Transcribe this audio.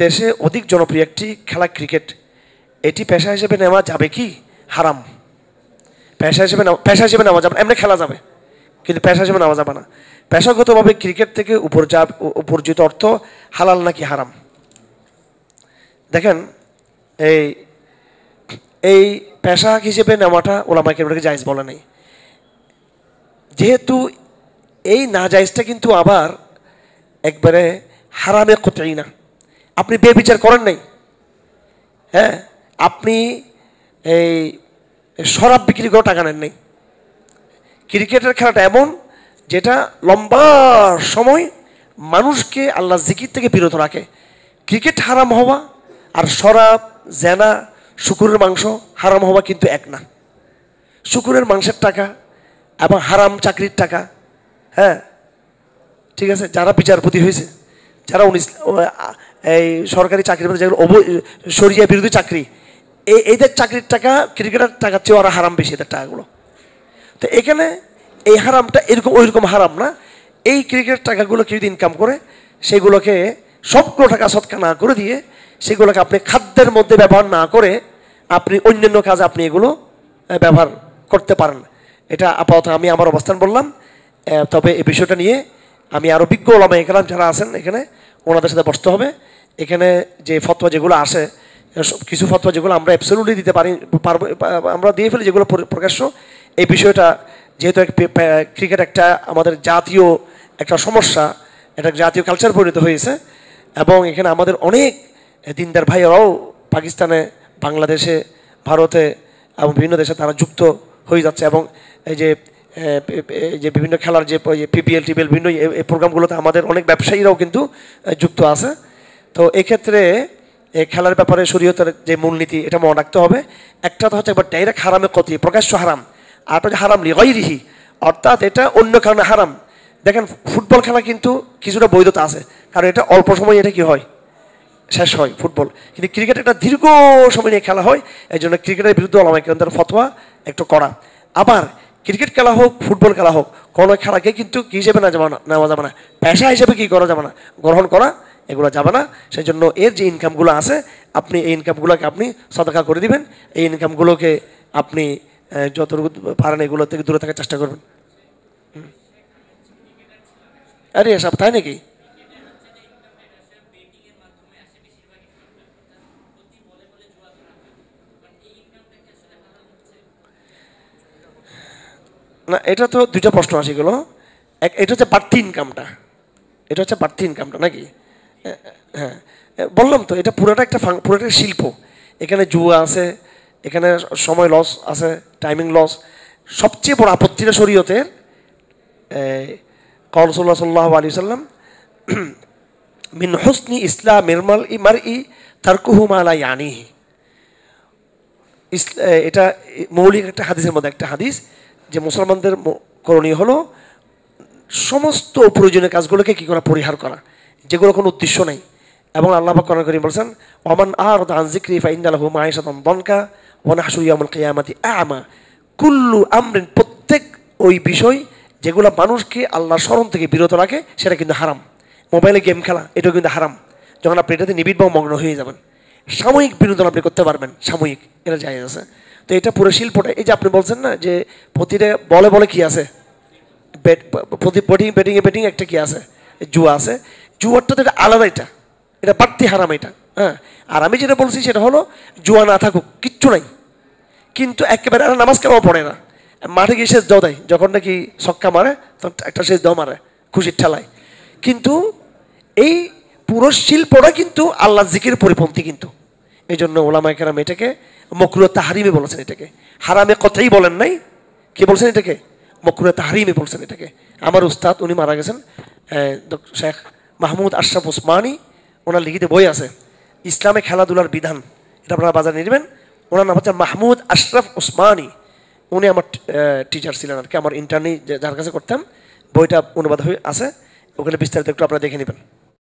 দেশে অধিক জনপ্রিয় একটি খেলা ক্রিকেট। এটি পেশা হিসেবে নেওয়া যাবে কি? হারাম। পেশা হিসেবে নেওয়া যাবে, এমনি খেলা যাবে, কিন্তু পেশা হিসেবে নেওয়া যাবে না। পেশাগতভাবে ক্রিকেট থেকে উপার্জিত অর্থ হালাল নাকি হারাম? দেখেন, এই পেশা হিসেবে নেওয়াটা ওলামায়ে কেরামকে জায়েজ বলে নাই। যেহেতু এই না জায়েজটা কিন্তু আবার একবারে হারামে কতই না। আপনি বেবিচার করেন নাই, হ্যাঁ, আপনি এই শরাব বিক্রি করে টাকা নেন নাই। ক্রিকেটের খেলাটা এমন যেটা লম্বা সময় মানুষকে আল্লাহ জিকির থেকে বিরত রাখে। ক্রিকেট হারাম হওয়া আর শরাব, জেনা, শুকুরের মাংস হারাম হওয়া কিন্তু এক না। শুকুরের মাংসের টাকা এবং হারাম চাকরির টাকা, হ্যাঁ ঠিক আছে, যারা বিচারপতি হয়েছে, যারা এই সরকারি চাকরির মধ্যে যেগুলো শরিয়া বিরোধী চাকরি, এদের চাকরির টাকা ক্রিকেটের টাকার চেয়ে ওরা হারাম বেশি, এদের টাকাগুলো। তো এখানে এই হারামটা এরকম ওইরকম হারাম না। এই ক্রিকেট টাকাগুলো কেউ যদি ইনকাম করে, সেগুলোকে সবগুলো টাকা সৎকা না করে দিয়ে সেগুলোকে আপনি খাদ্যের মধ্যে ব্যবহার না করে আপনি অন্যান্য কাজে আপনি এগুলো ব্যবহার করতে পারেন। এটা আপাতত আমি আমার অবস্থান বললাম। তবে এই বিষয়টা নিয়ে আমি আরও বিজ্ঞ ওলামায়ে কেরাম যারা আছেন এখানে, ওনাদের সাথে বসতে হবে। এখানে যে ফতোয়া যেগুলো আসে, কিছু ফতোয়া যেগুলো আমরা অ্যাবসলিউটলি দিতে পারবো, আমরা দিয়ে ফেলি, যেগুলো প্রকাশ্য। এই বিষয়টা যেহেতু ক্রিকেট একটা আমাদের জাতীয় একটা সমস্যা, একটা জাতীয় কালচার পরিণত হয়েছে, এবং এখানে আমাদের অনেক দিনদার ভাইয়েরাও পাকিস্তানে, বাংলাদেশে, ভারতে এবং বিভিন্ন দেশে তারা যুক্ত হয়ে যাচ্ছে। এবং এই যে বিভিন্ন খেলার যে পিপিএল টিপিএল বিভিন্ন এই প্রোগ্রামগুলোতে আমাদের অনেক ব্যবসায়ীরাও কিন্তু যুক্ত আছে। তো এক্ষেত্রে এই খেলার ব্যাপারে শরীয়তের যে মূলনীতি, এটা মনে রাখতে হবে। একটা তো হচ্ছে একবার ডাইরেক্ট হারামে কতি, প্রকাশ্য হারাম, আর একটা হচ্ছে হারাম লিগাইরিহি, অর্থাৎ এটা অন্য কারণে হারাম। দেখেন, ফুটবল খেলা কিন্তু কিছুটা বৈধতা আছে, কারণ এটা অল্প সময় এটা কি হয়, শেষ হয় ফুটবল। কিন্তু ক্রিকেট একটা দীর্ঘ সময় নিয়ে খেলা হয়, এই জন্য ক্রিকেটের বিরুদ্ধে ওলামায়ে কেরামদের ফতোয়া একটু কড়া। আবার ক্রিকেট খেলা হোক, ফুটবল খেলা হোক, কোনো খেলাকে কিন্তু কী হিসেবে নেওয়া যাবে না, পেশা হিসেবে কী করা যাবে না, গ্রহণ করা এগুলো যাবে না। সেই জন্য এর যে ইনকামগুলো আছে, আপনি এই ইনকামগুলোকে আপনি সাদাকা করে দিবেন। এই ইনকামগুলোকে আপনি যতটুকু পারেন এগুলো থেকে দূরে থাকার চেষ্টা করবেন। আরে এসব তাই নাকি? না, এটা তো দুইটা প্রশ্ন আসে গেল। এটা হচ্ছে বাড়তি ইনকামটা, এটা হচ্ছে বাড়তি ইনকামটা নাকি? হ্যাঁ, বললাম তো, এটা পুরোটা একটা শিল্প। এখানে জুয়া আছে, এখানে সময় লস আছে, টাইমিং লস। সবচেয়ে বড় আপত্তিটা শরীয়তের ক্বাল সাল্লাল্লাহু আলাইহি ওয়াসাল্লাম মিন হুসনি ইসলামিল মারই তারকুহু মা লা ইয়ানিহি। এটা মৌলিক একটা হাদিসের মধ্যে একটা হাদিস, যে মুসলমানদের করণীয় হলো সমস্ত প্রয়োজনীয় কাজগুলোকে কী করা, পরিহার করা, যেগুলো কোনো উদ্দেশ্য নেই। এবং আল্লাহ পাক কোরআন কারীমে বলেছেন, ওমান আ'রাদা আন যিকরি ফাইন্না লাহু মাঈশাতান দানকা ওয়া নাহশুরু ইয়াওমাল কিয়ামাতি আ'মা। কুল্লু আমরিন, প্রত্যেক ওই বিষয় যেগুলো মানুষকে আল্লাহর স্মরণ থেকে বিরত রাখে, সেটা কিন্তু হারাম। মোবাইলে গেম খেলা, এটাও কিন্তু হারাম, যখন আপনি এটাতে নিবিড় বা মগ্ন হয়ে যাবেন। সাময়িক বিনোদন আপনি করতে পারবেন, সাময়িক, এটা জায়েজ আছে। তো এটা পুরো শিল্পটা, এই যে আপনি বলছেন না যে প্রতিটা বলে বলে কি আছে, ব্যাটিং একটা কি আছে, জুয়া আছে। জুয়ারটা তো এটা আলাদা, এটা বাড়তি হারাম এটা, হ্যাঁ। আর আমি যেটা বলছি সেটা হলো, জুয়া না থাকুক, কিচ্ছু নাই, কিন্তু একেবারে আর নামাজ কেমন পড়ে না, মাঠে গিয়ে শেষ দাও দেয়, যখন নাকি ছক্কা মারে তখন একটা শেষ দাও মারে খুশির ঠেলায়। কিন্তু এই পুরো শিল্পটা কিন্তু আল্লাহ জিকির পরিপন্থী। কিন্তু এই জন্য ওলামায়ে কেরাম এটাকে মাকরুহ তাহরিমে বলেছেন, এটাকে হারামে কথাই বলেন নাই, কি বলছেন এটাকে, মাকরুহ তাহরিমে বলছেন এটাকে। আমার উস্তাদ, উনি মারা গেছেন, শেখ মাহমুদ আশরাফ ওসমানী, ওনার লিখিত বই আছে ইসলামে খেলাধুলার বিধান, এটা আপনারা বাজারে নিয়ে নেবেন। ওনার নাম হচ্ছে মাহমুদ আশরাফ ওসমানী, উনি আমার টিচার ছিলেন আর কি, আমার ইন্টার্নি যার কাছে করতাম। বইটা অনুবাদ হয়ে আছে, ওখানে বিস্তারিত একটু আপনারা দেখে নেবেন।